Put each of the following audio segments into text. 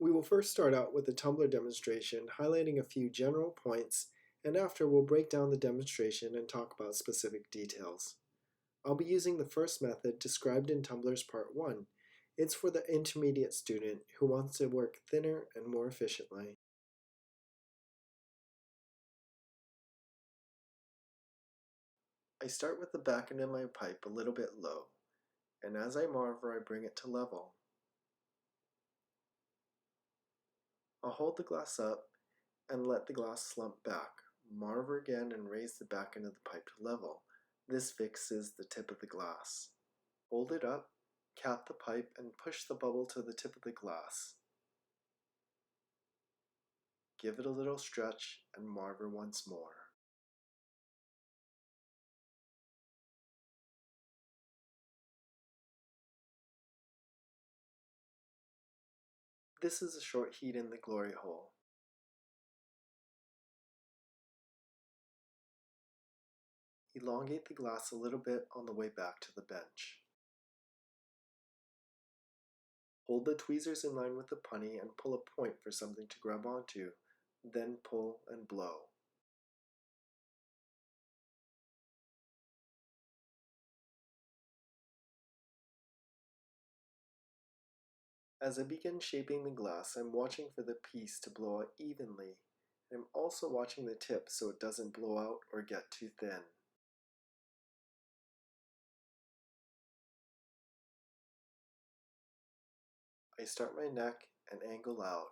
We will first start out with a tumbler demonstration, highlighting a few general points, and after we'll break down the demonstration and talk about specific details. I'll be using the first method described in Tumblers Part 1. It's for the intermediate student who wants to work thinner and more efficiently. I start with the back end of my pipe a little bit low, and as I marver I bring it to level. I'll hold the glass up and let the glass slump back. Marver again and raise the back end of the pipe to level. This fixes the tip of the glass. Hold it up, cap the pipe, and push the bubble to the tip of the glass. Give it a little stretch and marver once more. This is a short heat in the glory hole. Elongate the glass a little bit on the way back to the bench. Hold the tweezers in line with the punny and pull a point for something to grab onto, then pull and blow. As I begin shaping the glass, I'm watching for the piece to blow out evenly. I'm also watching the tip so it doesn't blow out or get too thin. I start my neck and angle out,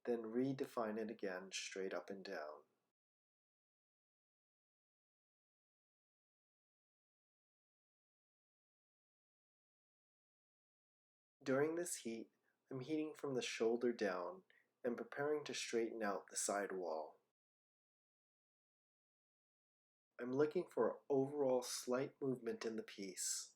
then redefine it again straight up and down. During this heat, I'm heating from the shoulder down and preparing to straighten out the side wall. I'm looking for overall slight movement in the piece.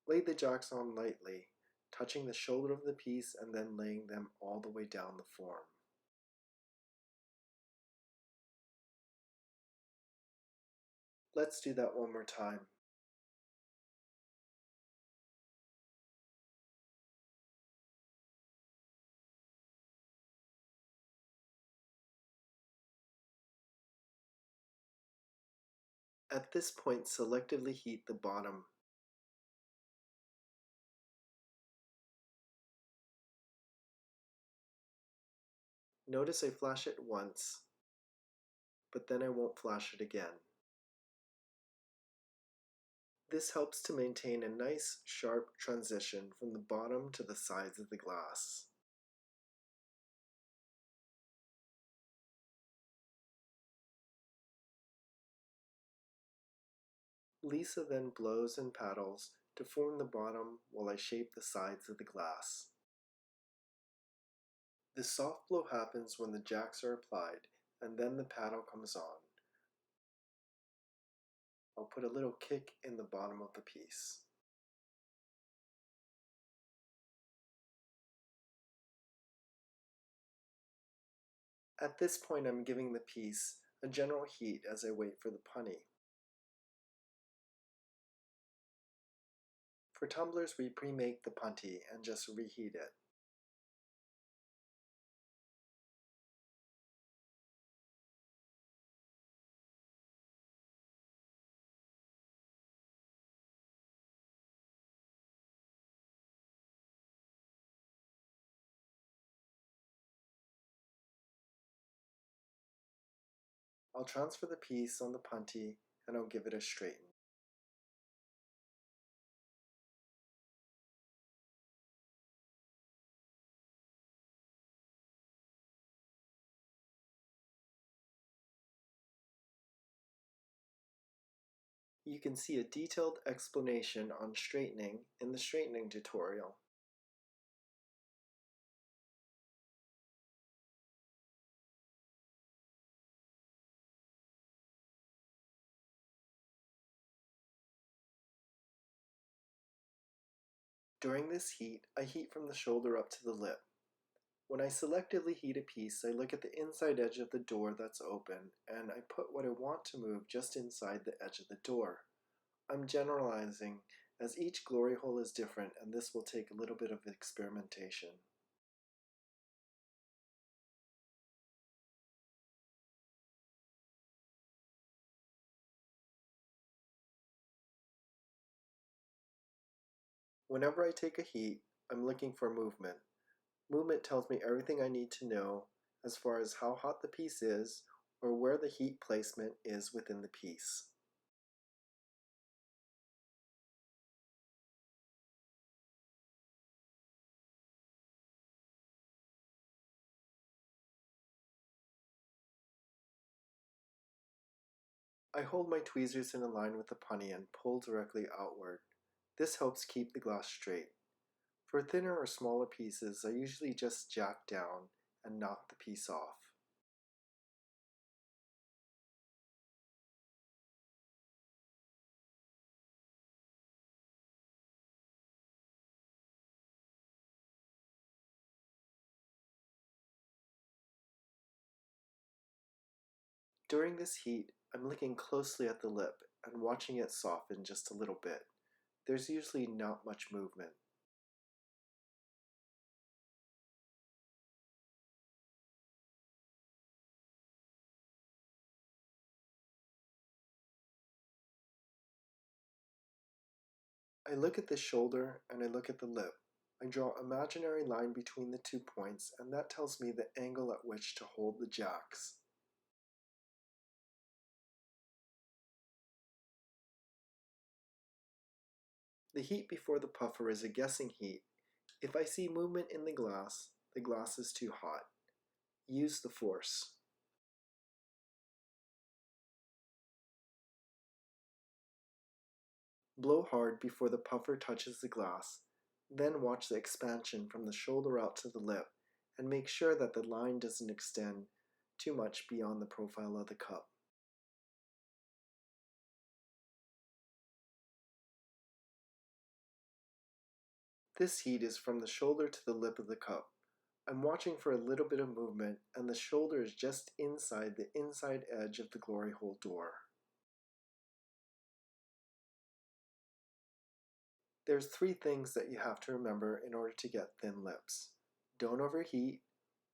Lay the jacks on lightly, touching the shoulder of the piece and then laying them all the way down the form. Let's do that one more time. At this point, selectively heat the bottom. Notice I flash it once, but then I won't flash it again. This helps to maintain a nice, sharp transition from the bottom to the sides of the glass. Lisa then blows and paddles to form the bottom while I shape the sides of the glass. The soft blow happens when the jacks are applied, and then the paddle comes on. I'll put a little kick in the bottom of the piece. At this point I'm giving the piece a general heat as I wait for the punny. For tumblers we pre-make the punty and just reheat it. I'll transfer the piece on the punty and I'll give it a straighten. You can see a detailed explanation on straightening in the straightening tutorial. During this heat, I heat from the shoulder up to the lip. When I selectively heat a piece, I look at the inside edge of the door that's open, and I put what I want to move just inside the edge of the door. I'm generalizing, as each glory hole is different, and this will take a little bit of experimentation. Whenever I take a heat, I'm looking for movement. Movement tells me everything I need to know as far as how hot the piece is or where the heat placement is within the piece. I hold my tweezers in a line with the punny and pull directly outward. This helps keep the glass straight. For thinner or smaller pieces, I usually just jack down and knock the piece off. During this heat, I'm looking closely at the lip and watching it soften just a little bit. There's usually not much movement. I look at the shoulder and I look at the lip. I draw an imaginary line between the 2 points, and that tells me the angle at which to hold the jacks. The heat before the puffer is a guessing heat. If I see movement in the glass is too hot. Use the force. Blow hard before the puffer touches the glass, then watch the expansion from the shoulder out to the lip, and make sure that the line doesn't extend too much beyond the profile of the cup. This heat is from the shoulder to the lip of the cup. I'm watching for a little bit of movement, and the shoulder is just inside the inside edge of the glory hole door. There's 3 things that you have to remember in order to get thin lips. Don't overheat,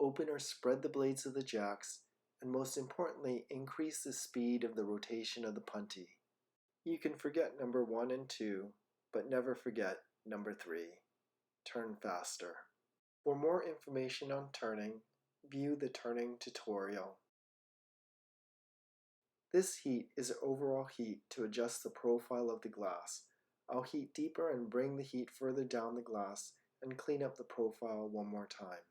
open or spread the blades of the jacks, and most importantly, increase the speed of the rotation of the punty. You can forget number 1 and 2, but never forget number 3. Turn faster. For more information on turning, view the turning tutorial. This heat is an overall heat to adjust the profile of the glass. I'll heat deeper and bring the heat further down the glass and clean up the profile one more time.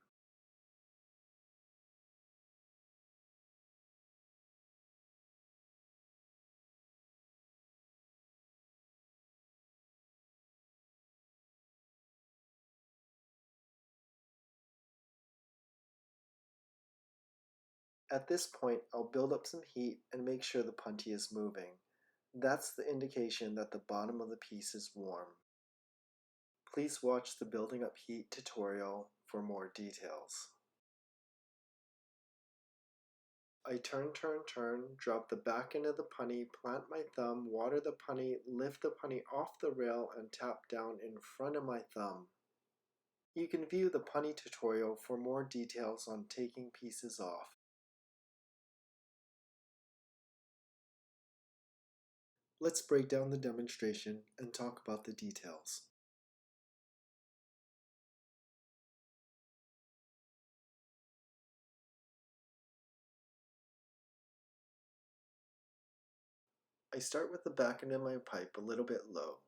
At this point, I'll build up some heat and make sure the punty is moving. That's the indication that the bottom of the piece is warm. Please watch the building up heat tutorial for more details. I turn, drop the back end of the punny, plant my thumb, water the punny, lift the punny off the rail and tap down in front of my thumb. You can view the punny tutorial for more details on taking pieces off. Let's break down the demonstration and talk about the details. I start with the back end of my pipe a little bit low,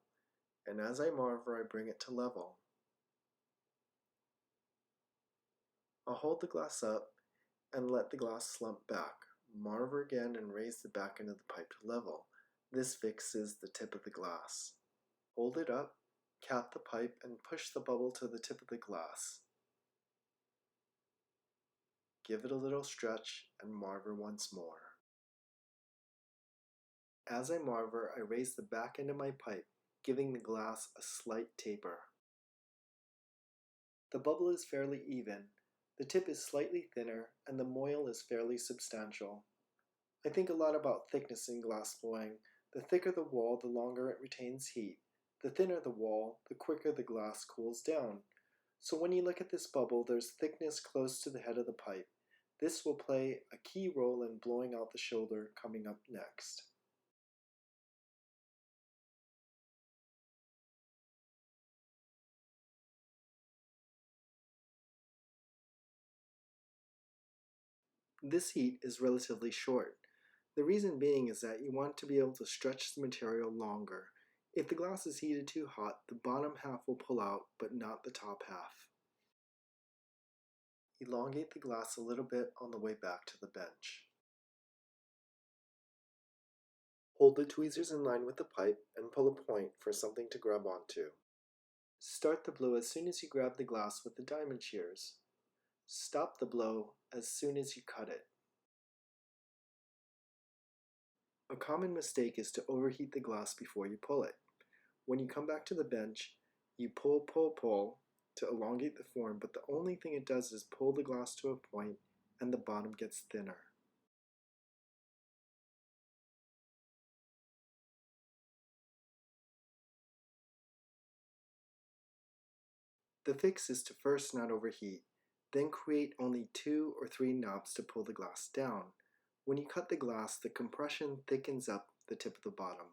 and as I marver, I bring it to level. I'll hold the glass up and let the glass slump back. Marver again and raise the back end of the pipe to level. This fixes the tip of the glass. Hold it up, cap the pipe, and push the bubble to the tip of the glass. Give it a little stretch and marver once more. As I marver, I raise the back end of my pipe, giving the glass a slight taper. The bubble is fairly even, The tip is slightly thinner and the moil is fairly substantial. I think a lot about thickness in glass blowing. The thicker the wall, the longer it retains heat. The thinner the wall, the quicker the glass cools down. So when you look at this bubble, there's thickness close to the head of the pipe. This will play a key role in blowing out the shoulder coming up next. This heat is relatively short. The reason being is that you want to be able to stretch the material longer. If the glass is heated too hot, the bottom half will pull out, but not the top half. Elongate the glass a little bit on the way back to the bench. Hold the tweezers in line with the pipe and pull a point for something to grab onto. Start the blow as soon as you grab the glass with the diamond shears. Stop the blow as soon as you cut it. A common mistake is to overheat the glass before you pull it. When you come back to the bench, you pull to elongate the form, but the only thing it does is pull the glass to a point and the bottom gets thinner. The fix is to first not overheat, then create only 2 or 3 knobs to pull the glass down. When you cut the glass, the compression thickens up the tip of the bottom.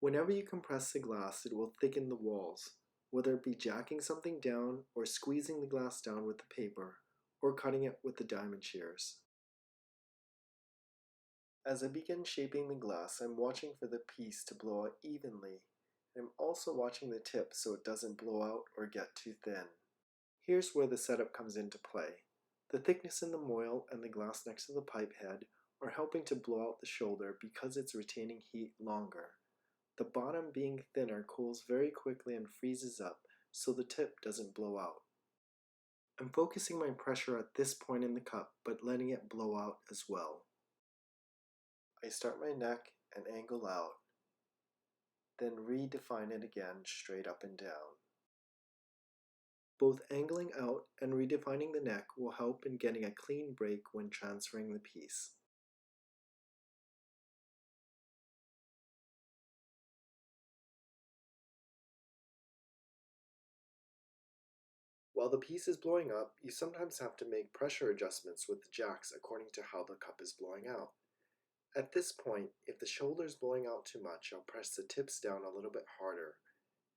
Whenever you compress the glass, it will thicken the walls, whether it be jacking something down or squeezing the glass down with the paper, or cutting it with the diamond shears. As I begin shaping the glass, I'm watching for the piece to blow out evenly. I'm also watching the tip so it doesn't blow out or get too thin. Here's where the setup comes into play. The thickness in the moil and the glass next to the pipe head are helping to blow out the shoulder because it's retaining heat longer. The bottom being thinner cools very quickly and freezes up so the tip doesn't blow out. I'm focusing my pressure at this point in the cup but letting it blow out as well. I start my neck and angle out, then redefine it again straight up and down. Both angling out and redefining the neck will help in getting a clean break when transferring the piece. While the piece is blowing up, you sometimes have to make pressure adjustments with the jacks according to how the cup is blowing out. At this point, if the shoulder is blowing out too much, I'll press the tips down a little bit harder,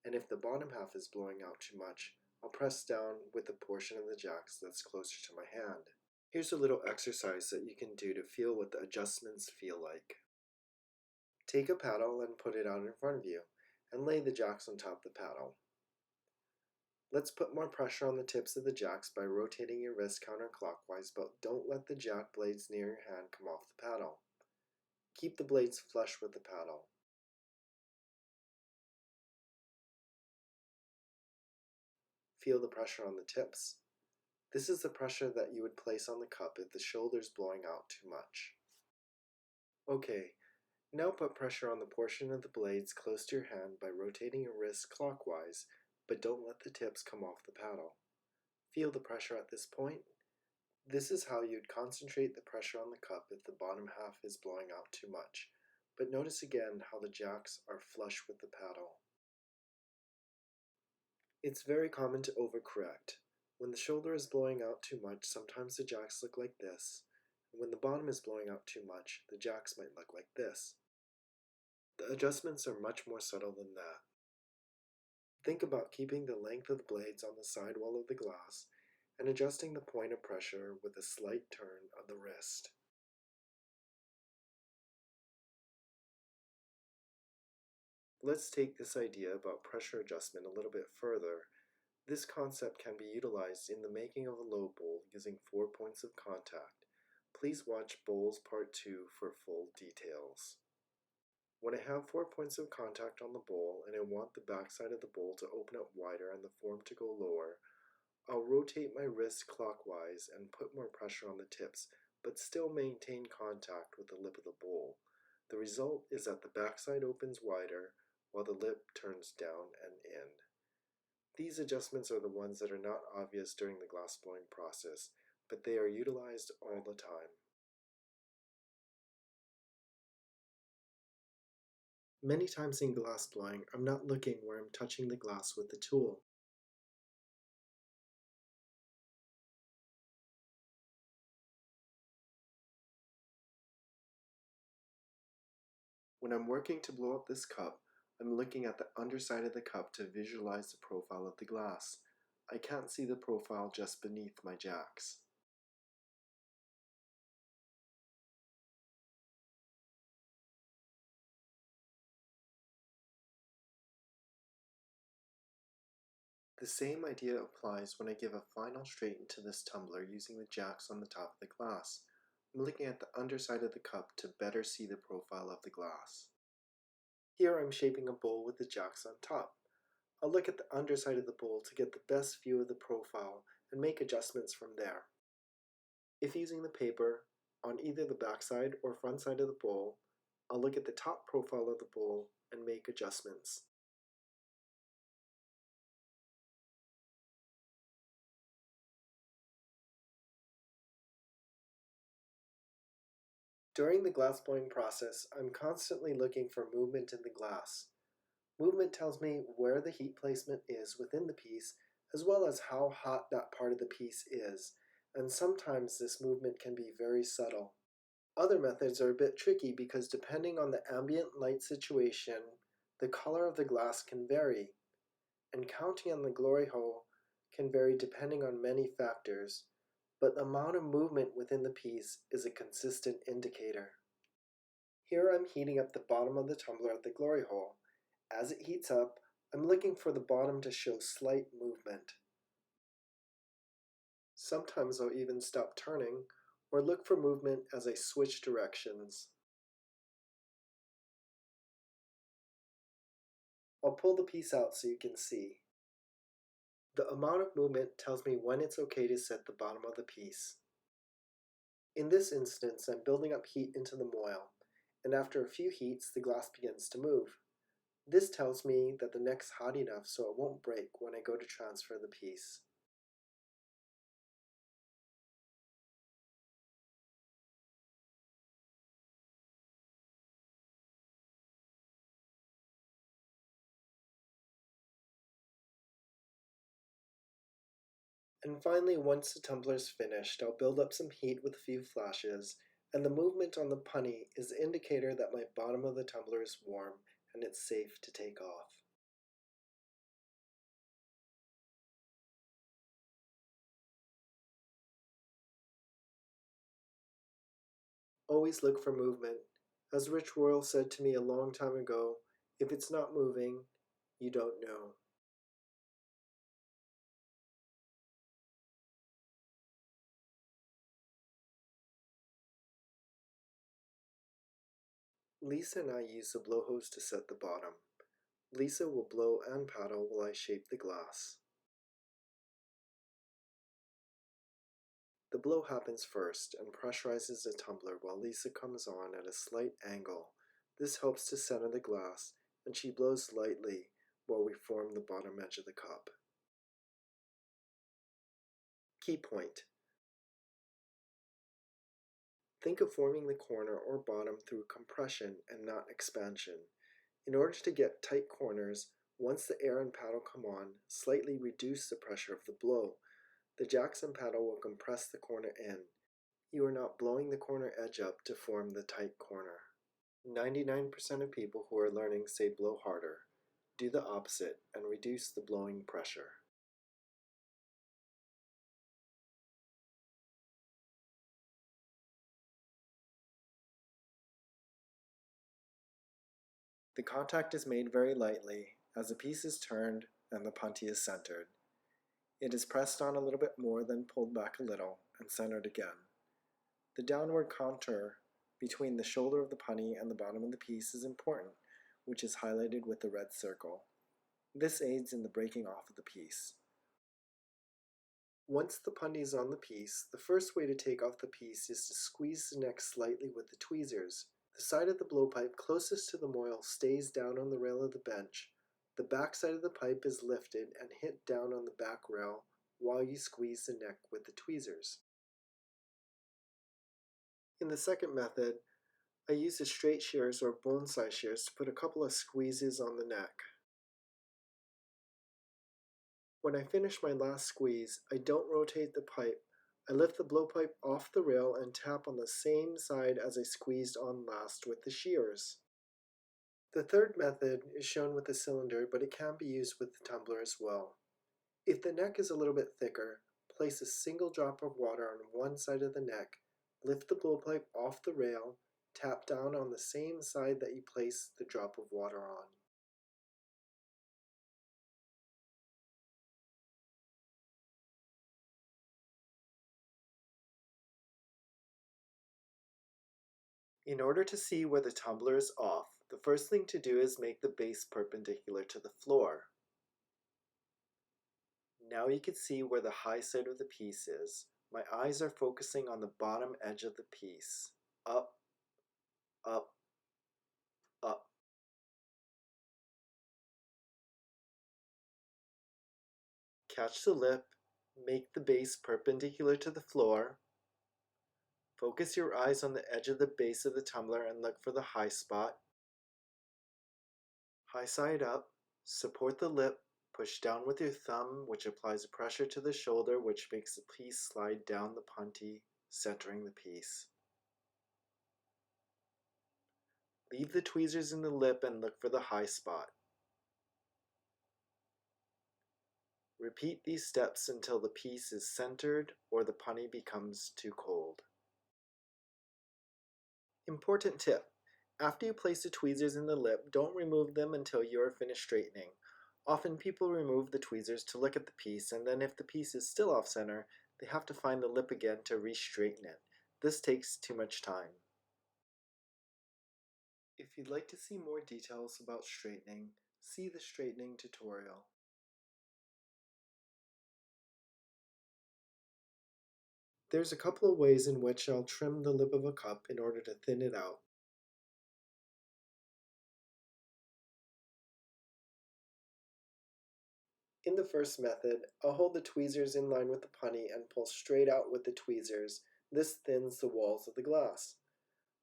and if the bottom half is blowing out too much, I'll press down with the portion of the jacks that's closer to my hand. Here's a little exercise that you can do to feel what the adjustments feel like. Take a paddle and put it out in front of you, and lay the jacks on top of the paddle. Let's put more pressure on the tips of the jacks by rotating your wrist counterclockwise, but don't let the jack blades near your hand come off the paddle. Keep the blades flush with the paddle. Feel the pressure on the tips. This is the pressure that you would place on the cup if the shoulder is blowing out too much. Okay, now put pressure on the portion of the blades close to your hand by rotating your wrist clockwise, but don't let the tips come off the paddle. Feel the pressure at this point. This is how you'd concentrate the pressure on the cup if the bottom half is blowing out too much, but notice again how the jacks are flush with the paddle. It's very common to overcorrect. When the shoulder is blowing out too much, sometimes the jacks look like this, and when the bottom is blowing out too much, the jacks might look like this. The adjustments are much more subtle than that. Think about keeping the length of the blades on the sidewall of the glass and adjusting the point of pressure with a slight turn of the wrist. Let's take this idea about pressure adjustment a little bit further. This concept can be utilized in the making of a low bowl using 4 points of contact. Please watch Bowls Part 2 for full details. When I have 4 points of contact on the bowl and I want the backside of the bowl to open up wider and the form to go lower, I'll rotate my wrist clockwise and put more pressure on the tips, but still maintain contact with the lip of the bowl. The result is that the backside opens wider while the lip turns down and in. These adjustments are the ones that are not obvious during the glass blowing process, but they are utilized all the time. Many times in glass blowing, I'm not looking where I'm touching the glass with the tool. When I'm working to blow up this cup, I'm looking at the underside of the cup to visualize the profile of the glass. I can't see the profile just beneath my jacks. The same idea applies when I give a final straighten to this tumbler using the jacks on the top of the glass. I'm looking at the underside of the cup to better see the profile of the glass. Here I'm shaping a bowl with the jacks on top. I'll look at the underside of the bowl to get the best view of the profile and make adjustments from there. If using the paper, on either the backside or front side of the bowl, I'll look at the top profile of the bowl and make adjustments. During the glass blowing process, I'm constantly looking for movement in the glass. Movement tells me where the heat placement is within the piece, as well as how hot that part of the piece is, and sometimes this movement can be very subtle. Other methods are a bit tricky because depending on the ambient light situation, the color of the glass can vary, and counting on the glory hole can vary depending on many factors, but the amount of movement within the piece is a consistent indicator. Here I'm heating up the bottom of the tumbler at the glory hole. As it heats up, I'm looking for the bottom to show slight movement. Sometimes I'll even stop turning or look for movement as I switch directions. I'll pull the piece out so you can see. The amount of movement tells me when it's okay to set the bottom of the piece. In this instance, I'm building up heat into the moil, and after a few heats, the glass begins to move. This tells me that the neck's hot enough so it won't break when I go to transfer the piece. And finally, once the tumbler's finished, I'll build up some heat with a few flashes, and the movement on the punny is the indicator that my bottom of the tumbler is warm and it's safe to take off. Always look for movement. As Rich Royal said to me a long time ago, if it's not moving, you don't know. Lisa and I use the blow hose to set the bottom. Lisa will blow and paddle while I shape the glass. The blow happens first and pressurizes the tumbler while Lisa comes on at a slight angle. This helps to center the glass, and she blows lightly while we form the bottom edge of the cup. Key point. Think of forming the corner or bottom through compression and not expansion. In order to get tight corners, once the air and paddle come on, slightly reduce the pressure of the blow. The jacks and paddle will compress the corner in. You are not blowing the corner edge up to form the tight corner. 99% of people who are learning say blow harder. Do the opposite and reduce the blowing pressure. The contact is made very lightly as the piece is turned and the punty is centered. It is pressed on a little bit more, then pulled back a little and centered again. The downward contour between the shoulder of the punny and the bottom of the piece is important, which is highlighted with the red circle. This aids in the breaking off of the piece. Once the punty is on the piece, the first way to take off the piece is to squeeze the neck slightly with the tweezers. The side of the blowpipe closest to the moil stays down on the rail of the bench, The back side of the pipe is lifted and hit down on the back rail while you squeeze the neck with the tweezers. In the second method, I use the straight shears or bone-size shears to put a couple of squeezes on the neck. When I finish my last squeeze, I don't rotate the pipe. I lift the blowpipe off the rail and tap on the same side as I squeezed on last with the shears. The third method is shown with the cylinder, but it can be used with the tumbler as well. If the neck is a little bit thicker, place a single drop of water on one side of the neck, lift the blowpipe off the rail, tap down on the same side that you place the drop of water on. In order to see where the tumbler is off, the first thing to do is make the base perpendicular to the floor. Now you can see where the high side of the piece is. My eyes are focusing on the bottom edge of the piece. Up, up, up. Catch the lip, make the base perpendicular to the floor. Focus your eyes on the edge of the base of the tumbler and look for the high spot. High side up, support the lip, push down with your thumb, which applies pressure to the shoulder, which makes the piece slide down the puntee, centering the piece. Leave the tweezers in the lip and look for the high spot. Repeat these steps until the piece is centered or the puntee becomes too cold. Important tip: after you place the tweezers in the lip, don't remove them until you are finished straightening. Often people remove the tweezers to look at the piece, and then if the piece is still off center, they have to find the lip again to re-straighten it. This takes too much time. If you'd like to see more details about straightening, see the straightening tutorial. There's a couple of ways in which I'll trim the lip of a cup in order to thin it out. In the first method, I'll hold the tweezers in line with the puntee and pull straight out with the tweezers. This thins the walls of the glass.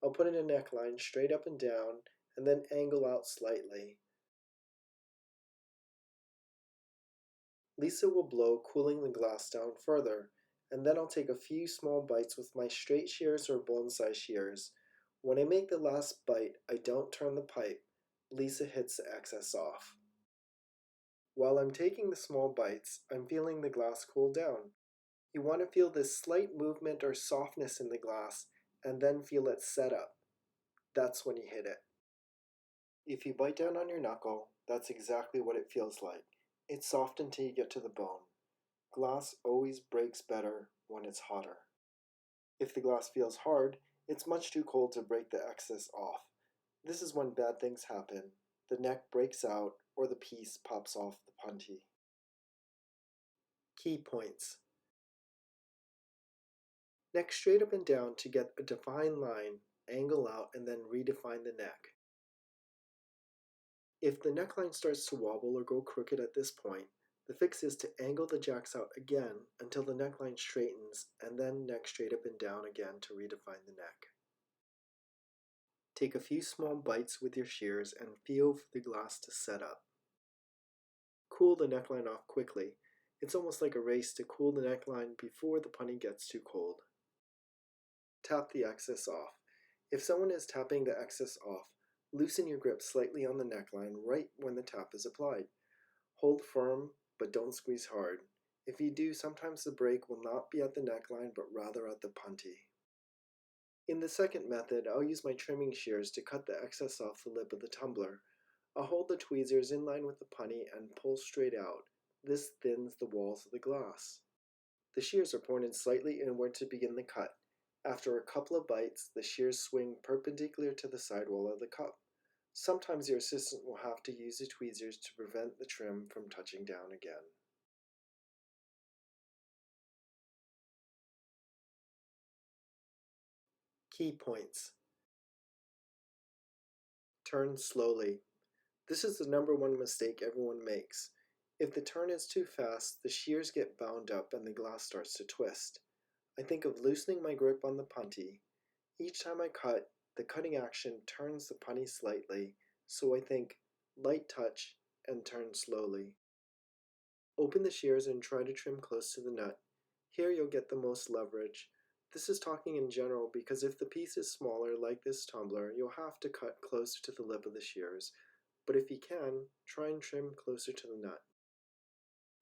I'll put in a neckline straight up and down, and then angle out slightly. Lisa will blow, cooling the glass down further, and then I'll take a few small bites with my straight shears or bone-size shears. When I make the last bite, I don't turn the pipe. Lisa hits the excess off. While I'm taking the small bites, I'm feeling the glass cool down. You want to feel this slight movement or softness in the glass, and then feel it set up. That's when you hit it. If you bite down on your knuckle, that's exactly what it feels like. It's soft until you get to the bone. Glass always breaks better when it's hotter. If the glass feels hard, it's much too cold to break the excess off. This is when bad things happen. The neck breaks out or the piece pops off the puntee. Key points. Neck straight up and down to get a defined line, angle out, and then redefine the neck. If the neckline starts to wobble or go crooked at this point, the fix is to angle the jacks out again until the neckline straightens, and then neck straight up and down again to redefine the neck. Take a few small bites with your shears and feel for the glass to set up. Cool the neckline off quickly. It's almost like a race to cool the neckline before the puntee gets too cold. Tap the excess off. If someone is tapping the excess off, loosen your grip slightly on the neckline right when the tap is applied. Hold firm, but don't squeeze hard. If you do, sometimes the break will not be at the neckline, but rather at the puntee. In the second method, I'll use my trimming shears to cut the excess off the lip of the tumbler. I'll hold the tweezers in line with the puntee and pull straight out. This thins the walls of the glass. The shears are pointed slightly inward to begin the cut. After a couple of bites, the shears swing perpendicular to the sidewall of the cup. Sometimes your assistant will have to use the tweezers to prevent the trim from touching down again. Key points. Turn slowly. This is the number one mistake everyone makes. If the turn is too fast, the shears get bound up and the glass starts to twist. I think of loosening my grip on the punty. Each time I cut, the cutting action turns the punty slightly, so I think light touch and turn slowly. Open the shears and try to trim close to the nut. Here you'll get the most leverage. This is talking in general because if the piece is smaller like this tumbler, you'll have to cut closer to the lip of the shears, but if you can, try and trim closer to the nut.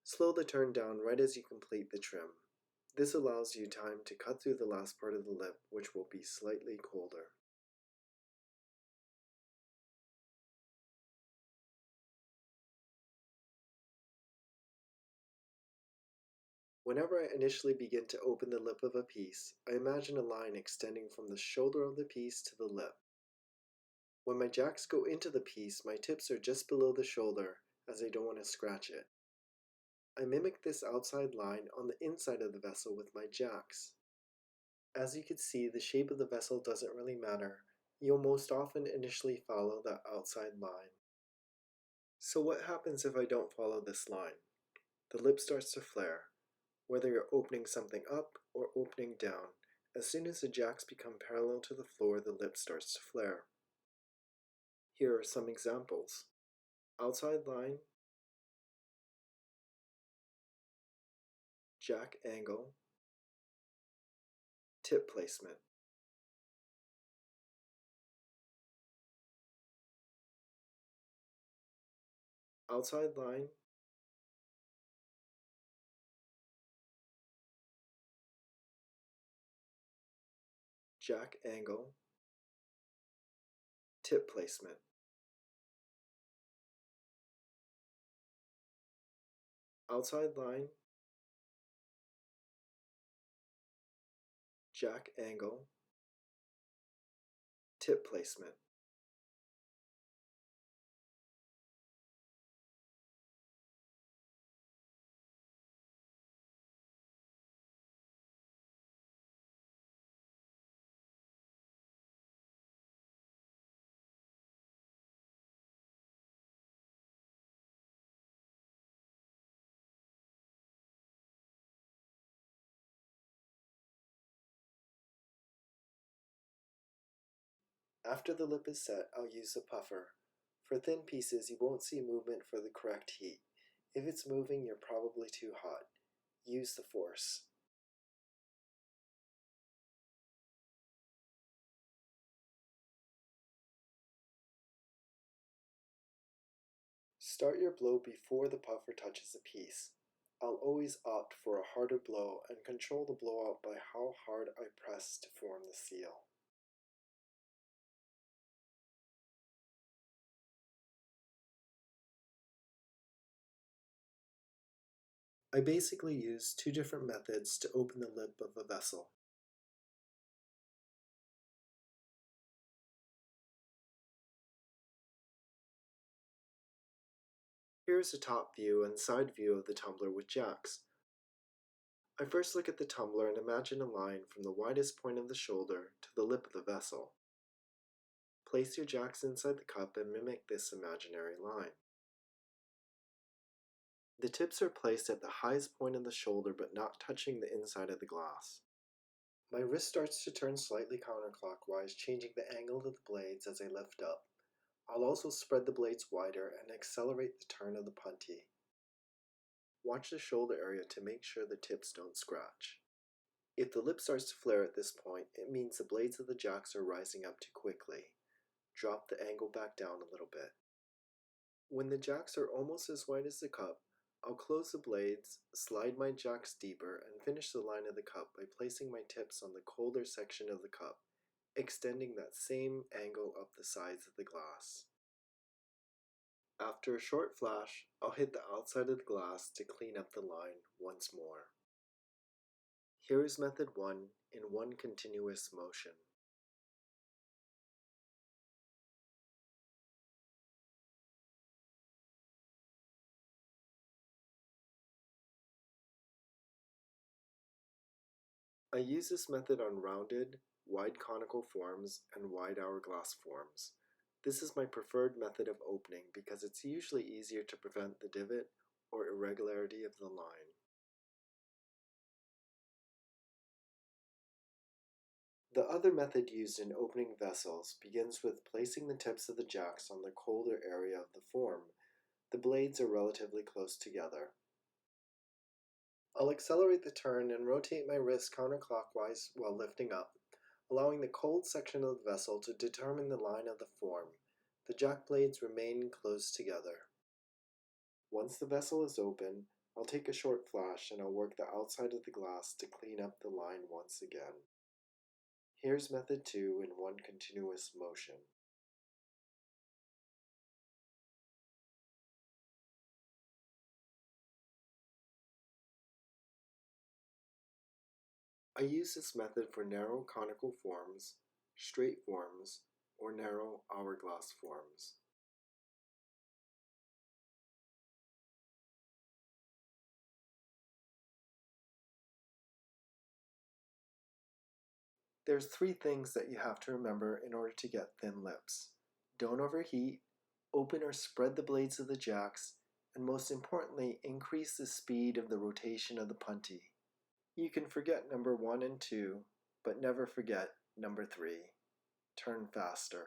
Slow the turn down right as you complete the trim. This allows you time to cut through the last part of the lip, which will be slightly colder. Whenever I initially begin to open the lip of a piece, I imagine a line extending from the shoulder of the piece to the lip. When my jacks go into the piece, my tips are just below the shoulder, as I don't want to scratch it. I mimic this outside line on the inside of the vessel with my jacks. As you can see, the shape of the vessel doesn't really matter. You'll most often initially follow that outside line. So what happens if I don't follow this line? The lip starts to flare, whether you're opening something up or opening down. As soon as the jacks become parallel to the floor, the lip starts to flare. Here are some examples. Outside line, jack angle, tip placement. Outside line, jack angle, tip placement. Outside line, jack angle, tip placement. After the lip is set, I'll use a puffer. For thin pieces, you won't see movement for the correct heat. If it's moving, you're probably too hot. Use the force. Start your blow before the puffer touches the piece. I'll always opt for a harder blow and control the blowout by how hard I press to form the seal. I basically use two different methods to open the lip of a vessel. Here is a top view and side view of the tumbler with jacks. I first look at the tumbler and imagine a line from the widest point of the shoulder to the lip of the vessel. Place your jacks inside the cup and mimic this imaginary line. The tips are placed at the highest point of the shoulder but not touching the inside of the glass. My wrist starts to turn slightly counterclockwise, changing the angle of the blades as I lift up. I'll also spread the blades wider and accelerate the turn of the puntee. Watch the shoulder area to make sure the tips don't scratch. If the lip starts to flare at this point, it means the blades of the jacks are rising up too quickly. Drop the angle back down a little bit. When the jacks are almost as wide as the cup, I'll close the blades, slide my jacks deeper, and finish the line of the cup by placing my tips on the colder section of the cup, extending that same angle up the sides of the glass. After a short flash, I'll hit the outside of the glass to clean up the line once more. Here is method 1 in one continuous motion. I use this method on rounded, wide conical forms and wide hourglass forms. This is my preferred method of opening because it's usually easier to prevent the divot or irregularity of the line. The other method used in opening vessels begins with placing the tips of the jacks on the colder area of the form. The blades are relatively close together. I'll accelerate the turn and rotate my wrist counterclockwise while lifting up, allowing the cold section of the vessel to determine the line of the form. The jack blades remain close together. Once the vessel is open, I'll take a short flash and I'll work the outside of the glass to clean up the line once again. Here's method 2 in one continuous motion. I use this method for narrow conical forms, straight forms, or narrow hourglass forms. There's 3 things that you have to remember in order to get thin lips. Don't overheat, open or spread the blades of the jacks, and most importantly, increase the speed of the rotation of the puntee. You can forget number 1 and 2, but never forget number 3. Turn faster.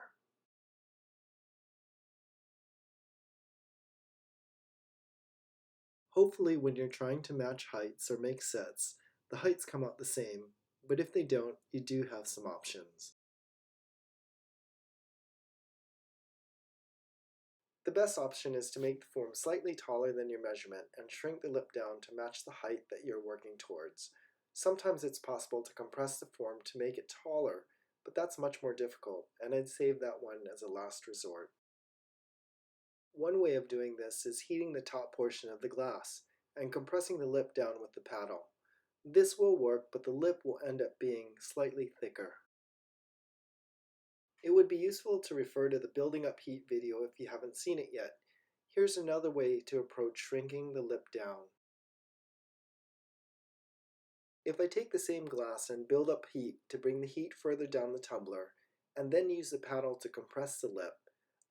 Hopefully when you're trying to match heights or make sets, the heights come out the same, but if they don't, you do have some options. The best option is to make the form slightly taller than your measurement and shrink the lip down to match the height that you're working towards. Sometimes it's possible to compress the form to make it taller, but that's much more difficult, and I'd save that one as a last resort. One way of doing this is heating the top portion of the glass and compressing the lip down with the paddle. This will work, but the lip will end up being slightly thicker. It would be useful to refer to the Building Up Heat video if you haven't seen it yet. Here's another way to approach shrinking the lip down. If I take the same glass and build up heat to bring the heat further down the tumbler, and then use the paddle to compress the lip,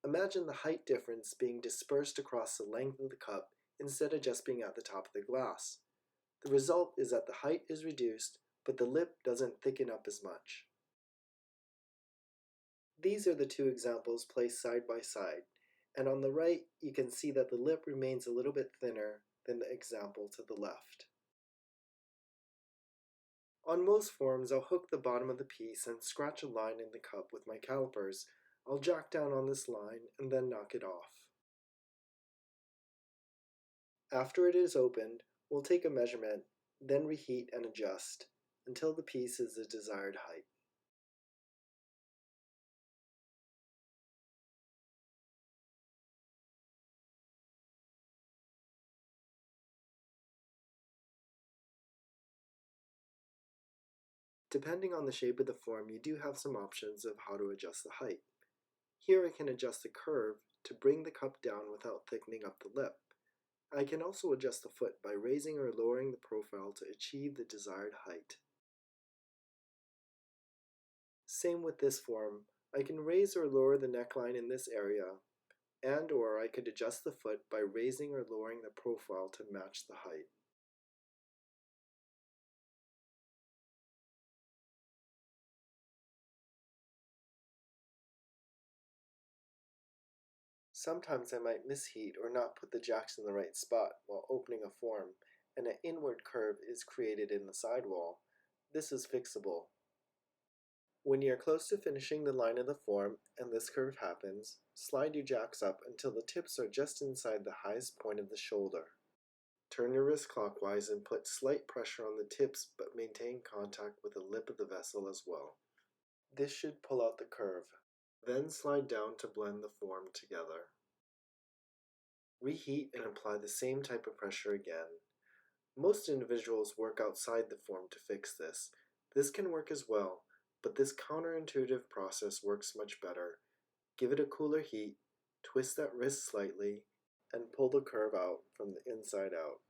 imagine the height difference being dispersed across the length of the cup instead of just being at the top of the glass. The result is that the height is reduced, but the lip doesn't thicken up as much. These are the 2 examples placed side by side, and on the right you can see that the lip remains a little bit thinner than the example to the left. On most forms, I'll hook the bottom of the piece and scratch a line in the cup with my calipers. I'll jack down on this line and then knock it off. After it is opened, we'll take a measurement, then reheat and adjust until the piece is the desired height. Depending on the shape of the form, you do have some options of how to adjust the height. Here I can adjust the curve to bring the cup down without thickening up the lip. I can also adjust the foot by raising or lowering the profile to achieve the desired height. Same with this form. I can raise or lower the neckline in this area, and/or I could adjust the foot by raising or lowering the profile to match the height. Sometimes I might misheat or not put the jacks in the right spot while opening a form, and an inward curve is created in the sidewall. This is fixable. When you are close to finishing the line of the form and this curve happens, slide your jacks up until the tips are just inside the highest point of the shoulder. Turn your wrist clockwise and put slight pressure on the tips but maintain contact with the lip of the vessel as well. This should pull out the curve. Then slide down to blend the form together. Reheat and apply the same type of pressure again. Most individuals work outside the form to fix this. This can work as well, but this counterintuitive process works much better. Give it a cooler heat, twist that wrist slightly, and pull the curve out from the inside out.